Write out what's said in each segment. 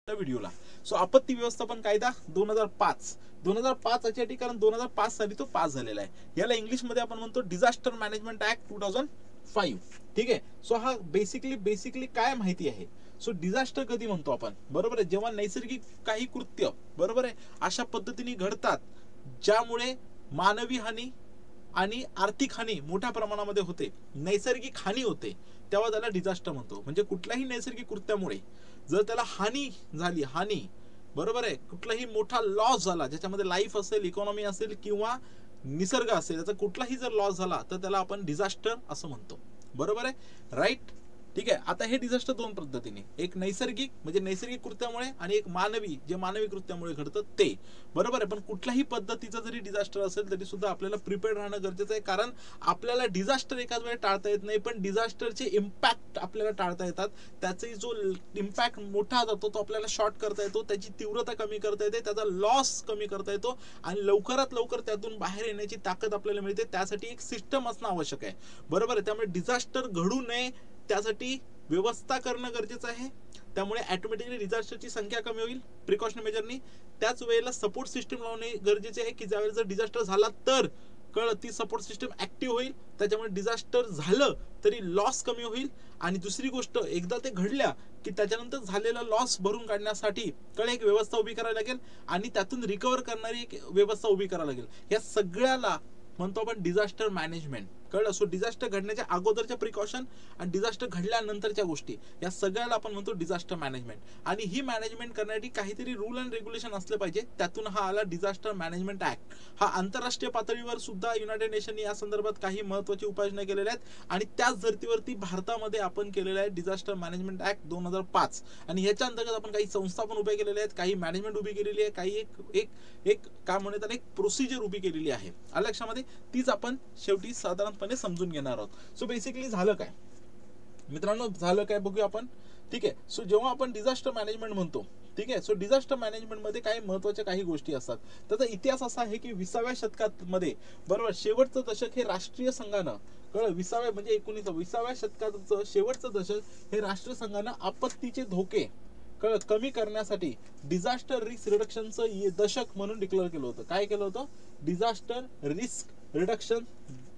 व्हिडिओला. सो आपत्ती व्यवस्थापन कायदा 2005 याच्यासाठी, कारण 2005 साली तो पास झालेला आहे. याला इंग्लिश मध्ये आपण म्हणतो डिझास्टर मॅनेजमेंट ऍक्ट 2005. ठीक आहे. सो हा बेसिकली काय माहिती आहे. सो डिझास्टर कधी म्हणतो आपण, बरोबर आहे, जेव्हा नैसर्गिक काही कृत्य, बरोबर आहे, अशा पद्धतीने घडतात ज्यामुळे मानवी हानी आणि आर्थिक हानी मोठ्या प्रमाणामध्ये होते, नैसर्गिक हानी होते, तेव्हा त्याला डिझास्टर म्हणतो. म्हणजे कुठल्याही नैसर्गिक कृत्यामुळे जर त्याला हानी झाली, बरोबर आहे, कुठलाही मोठा लॉस झाला, ज्याच्यामध्ये लाईफ असेल, इकॉनॉमी असेल किंवा निसर्ग असेल, याचा कुठलाही जर लॉस झाला तर त्याला आपण डिझास्टर असं म्हणतो. बरोबर आहे, राईट. ठीक आहे. आता हे डिझास्टर दोन पद्धतीने, एक नैसर्गिक म्हणजे नैसर्गिक कृत्यामुळे आणि एक मानवी, जे मानवी कृत्यामुळे घडतं ते. बरोबर आहे. पण कुठल्याही पद्धतीचा जरी डिझास्टर असेल तरी सुद्धा आपल्याला प्रिपेअर्ड राहणं गरजेचं आहे, कारण आपल्याला डिझास्टर एकाच वेळी टाळता येत नाही, पण डिझास्टरचे इम्पॅक्ट आपल्याला टाळता येतात. त्याचा जो इम्पॅक्ट मोठा जातो तो आपल्याला शॉर्ट करता येतो, त्याची तीव्रता कमी करता येते, त्याचा लॉस कमी करता येतो आणि लवकरात लवकर त्यातून बाहेर येण्याची ताकद आपल्याला मिळते. त्यासाठी एक सिस्टम असणं आवश्यक आहे. बरोबर आहे. त्यामुळे डिझास्टर घडू नये त्यासाठी व्यवस्था करणं गरजेचं आहे. त्यामुळे ऑटोमॅटिकली डिझास्टरची संख्या कमी होईल प्रिकॉशन मेजरनी. त्याच वेळेला सपोर्ट सिस्टम लावणे गरजेचे आहे की ज्यावेळेस जर डिझास्टर झाला तर ती सपोर्ट सिस्टम ऍक्टिव्ह होईल, त्याच्यामुळे डिझास्टर झालं तरी लॉस कमी होईल. आणि दुसरी गोष्ट, एकदा ते घडल्या की त्याच्यानंतर झालेला लॉस भरून काढण्यासाठी एक व्यवस्था उभी करावी लागेल आणि त्यातून रिकव्हर करणारी एक व्यवस्था उभी करावी लागेल. या सगळ्याला म्हणतो आपण डिझास्टर मॅनेजमेंट. कळलं. सो डिझास्टर घडण्याच्या अगोदरच्या प्रिकॉशन आणि डिझास्टर घडल्यानंतरच्या गोष्टी, या सगळ्याला आपण म्हणतो डिझास्टर मॅनेजमेंट. आणि ही मॅनेजमेंट करण्यासाठी काहीतरी रूल अँड रेग्युलेशन असले पाहिजे. त्यातून हा आला डिझास्टर मॅनेजमेंट ऍक्ट. हा आंतरराष्ट्रीय पातळीवर सुद्धा युनायटेड नेशनने या संदर्भात काही महत्त्वाची उपाययोजना केलेल्या आहेत आणि त्याच धर्तीवरती भारतामध्ये आपण केलेला आहे डिझास्टर मॅनेजमेंट ऍक्ट 2005. आणि ह्याच्या अंतर्गत आपण काही संस्था पण उभ्या केलेल्या आहेत, काही मॅनेजमेंट उभी केलेली आहे, काही एक काय म्हणतात एक प्रोसिजर उभी केलेली आहे. लक्षामध्ये तीच आपण शेवटी साधारणपणे समजून घेणार आहोत. सो बेसिकली झालं काय मित्रांनो, झालं काय बघूया आपण. ठीक आहे. सो जेव्हा आपण डिझास्टर मॅनेजमेंट म्हणतो, ठीक आहे, सो डिझास्टर मॅनेजमेंट मध्ये काही महत्वाच्या काही गोष्टी असतात. त्याचा इतिहास असा आहे की 20व्या शतकामध्ये, बरोबर, शेवटचं दशक हे राष्ट्रीय संघानं, कळलं, 20व्या म्हणजे 20व्या शतकाचं शेवटचं दशक हे राष्ट्रसंघानं आपत्तीचे धोके कमी करण्यासाठी डिझास्टर रिस्क रिडक्शनचं दशक म्हणून डिक्लेअर केलं होतं. काय केलं होतं? डिझास्टर रिस्क रिडक्शन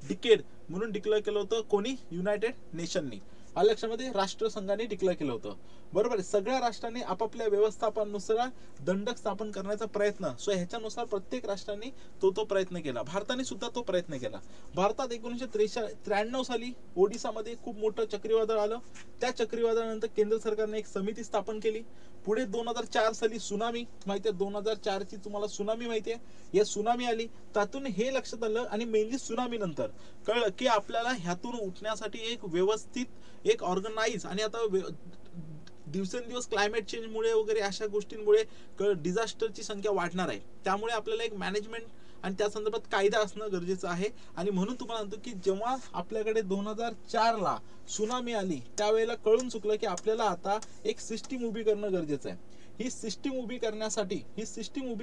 डिकेड म्हणून डिक्लेअर केलं होतं. कोणी? युनायटेड नेशननी. लक्षामध्ये राष्ट्रसंघाने डिक्लेअर केलं होतं. बरोबर. सगळ्या राष्ट्रांनी आपापल्या व्यवस्थापनानुसार दंडक स्थापन करण्याचा प्रयत्न, सो ह्याच्यानुसार प्रत्येक राष्ट्रांनी तो प्रयत्न केला. भारताने सुद्धा तो प्रयत्न केला. भारतात 1993 साली ओडिसामध्ये खूप मोठं चक्रीवादळ आलं. त्या चक्रीवादळानंतर केंद्र सरकारने एक समिती स्थापन केली. पुढे 2004 साली सुनामी, माहिती आहे, 2004 ची तुम्हाला सुनामी माहिती आहे, या सुनामी आली. त्यातून हे लक्षात आलं आणि मेनली सुनामी नंतर कळलं की आपल्याला ह्यातून उठण्यासाठी एक व्यवस्थित, एक ऑर्गनाइज, आणि आता दिवसेंदिवस क्लायमेट चेंजमुळे वगैरे अशा गोष्टींमुळे डिझास्टरची संख्या वाढणार आहे. त्यामुळे आपल्याला एक मॅनेजमेंट आणि त्या संदर्भात कायदा असणं गरजेचं आहे. आणि म्हणून तुम्हाला सांगतो की जेव्हा आपल्याकडे 2004 सुनामी आली त्यावेळेला कळून चुकलं की आपल्याला आता एक सिस्टीम उभी करणं गरजेचं आहे. ही सिस्टीम उभी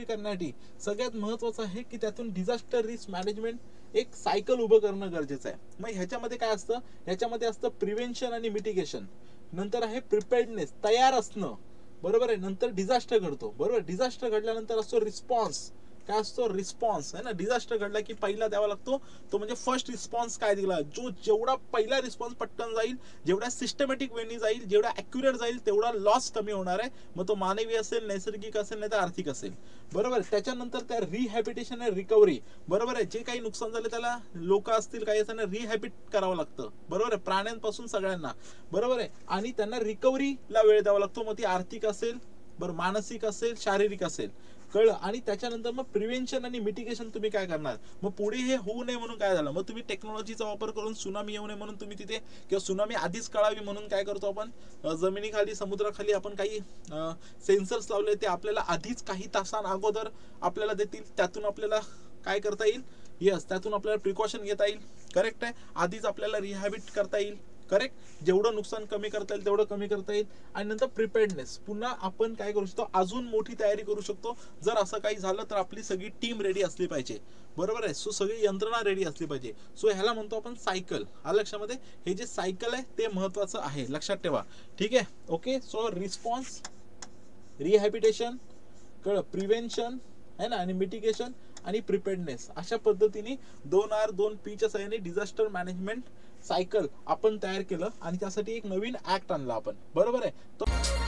करण्यासाठी सगळ्यात महत्वाचं आहे की त्यातून डिझास्टर रिस्क मॅनेजमेंट एक सायकल उभं करणं गरजेचं आहे. मग ह्याच्यामध्ये काय असतं? ह्याच्यामध्ये असतं प्रिव्हेन्शन आणि मिटिगेशन, नंतर आहे प्रिपेअर्डनेस, तयार असणं, बरोबर आहे, नंतर डिझास्टर घडतो. बरोबर. डिझास्टर घडल्यानंतर असतो रिस्पॉन्स. काय असतो? रिस्पॉन्स, है ना. डिझास्टर घडला की पहिला द्यावा लागतो तो म्हणजे फर्स्ट रिस्पॉन्स. काय दिला? जेवढा पहिला रिस्पॉन्स पटकन जाईल, जेवढ्या सिस्टमॅटिक वेनी जाईल, जेवढा ॲक्युरेट जाईल, तेवढा लॉस कमी होणार आहे. मग तो मानवी असेल, नैसर्गिक असेल, नाही तर आर्थिक असेल. बरोबर. त्याच्यानंतर त्या रिहॅबिटेशन आणि रिकव्हरी, बरोबर आहे, जे काही नुकसान झाले त्याला लोक असतील काही असताना रिहॅबिट करावं लागतं. बरोबर आहे, प्राण्यांपासून सगळ्यांना. बरोबर आहे. आणि त्यांना रिकव्हरीला वेळ द्यावा लागतो. मग ती आर्थिक असेल, बरं, मानसिक असेल, शारीरिक असेल. कळलं. आणि त्याच्यानंतर मग प्रिव्हेन्शन आणि मिटिगेशन तुम्ही काय करणार? मग पुढे हे होऊ नये म्हणून काय झालं? मग तुम्ही टेक्नॉलॉजीचा वापर करून सुनामी येऊ नये म्हणून तुम्ही तिथे, किंवा सुनामी आधीच कळावी म्हणून काय करतो आपण, जमिनीखाली, समुद्राखाली आपण काही सेन्सर्स लावले, ते आपल्याला आधीच काही तासां अगोदर आपल्याला देतील. त्यातून आपल्याला काय करता येईल? यस, त्यातून आपल्याला प्रिकॉशन घेता येईल. करेक्ट आहे. आधीच आपल्याला रिहॅबिट करता येईल. करेक्ट. जेवढं नुकसान कमी करता येईल तेवढं कमी करता येईल. आणि नंतर प्रिपेअर्डनेस, पुन्हा आपण काय करू शकतो? अजून मोठी तयारी करू शकतो. जर असं काही झालं तर आपली सगळी टीम रेडी असली पाहिजे. बरोबर आहे. सो सगळी यंत्रणा रेडी असली पाहिजे. सो ह्याला म्हणतो आपण सायकल. लक्षामध्ये हे जे सायकल आहे ते महत्वाचं आहे, लक्षात ठेवा. ठीक आहे. ओके. सो रिस्पॉन्स, रिहॅबिटेशन, कळलं, प्रिव्हेन्शन आहे ना, आणि मिटिगेशन आणि प्रिपेअर्डनेस, अशा पद्धतीने 2R 2P च्या सहाय्याने डिझास्टर मॅनेजमेंट सायकल आपण तयार केलं आणि त्यासाठी एक नवीन ऍक्ट आणला आपण, बरोबर आहे. तो